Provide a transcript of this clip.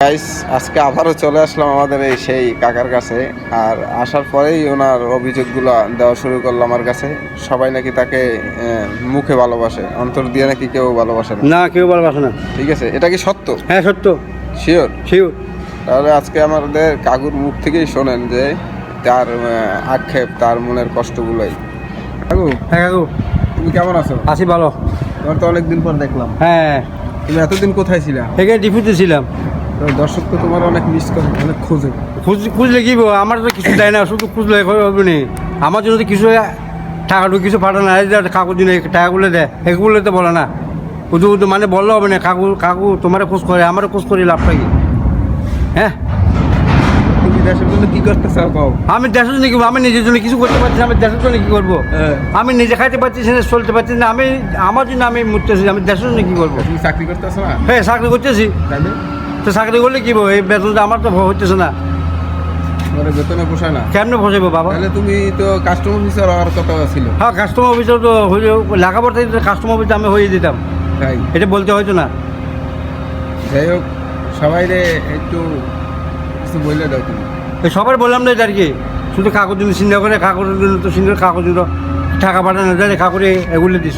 Guys, আজকে আবারও চলে আসলাম আমাদের এই সেই কাকার কাছে। আর আসার পরেই ওনার অভিযোগগুলো দেওয়া শুরু করলো আমার কাছে। সবাই নাকি তাকে মুখে ভালোবাসে, অন্তর দিয়ে নাকি কেউ ভালোবাসে না। না, কেউ ভালোবাসে না। ঠিক আছে, এটা কি সত্য? হ্যাঁ, সত্য, শিওর? শিওর। তাহলে আজকে আমাদের কাকুর মুখ থেকেই শোনেন যে তার আক্ষেপ, তার মনের কষ্টগুলোই। কাকু, হ্যাঁ কাকু, তুমি কেমন আছো? আছি ভালো। তোমার তো অনেকদিন পর দেখলাম। হ্যাঁ, তুমি এতদিন কোথায় ছিলা? এখানে ডিপুতে ছিলাম। দর্শক তো তোমার অনেক মিস করে, অনেক খোঁজে। খুঁজলে কি বলবো, আমার তো কিছু দেয় না, শুধু খুঁজলে হবে না। আমার জন্য তো কিছু টাকাটুকু কিছু পাঠায় না, এই যে কাকুর জন্য টাকাগুলো দেয়, এগুলো তো বলে না। শুধু মানে বললে হবে না, কাকু কাকু তোমার খোঁজ করে, আমারও খোঁজ করি, লাভটা কি? হ্যাঁ, তুমি দেশের জন্য কি করতে চাও কও? আমি দেশের জন্য কি, আমি নিজের জন্য কিছু করতে পারছি না, আমি দেশের জন্য কি করবো? আমি নিজে খাইতে পারছি না, চলতে পারছি না, আমি আমার জন্য আমি মরতেছি, আমি দেশের জন্য কি করবো? তুমি চাকরি করতেছো না? হ্যাঁ, চাকরি করতেছি। তাহলে তো চাকরি করলে কি বলবো, এই বেতনটা আমার তো হচ্ছে না। তোমার বেতনে পোষায় না? কেমনে বসাবো বাবা? তাহলে তুমি তো কাস্টমার অফিসার হওয়ার কথা ছিল। হ্যাঁ, কাস্টমার অফিসার তো হয়ে, লেখাপড়া থেকে কাস্টমার অফিসার আমি হয়ে দিতাম, তাই এটা বলতে হয়তো না। যাই হোক, সবাই রে একটু কিছু বললে দাও তুমি। এই সবার বললাম না এটা আর কি, শুধু কাগজ জন্য চিন্তা করে, কাগজের জন্য তো চিন্তা, কাগজ টাকা পাঠানো যায়, কাকুরে এগুলো দিস।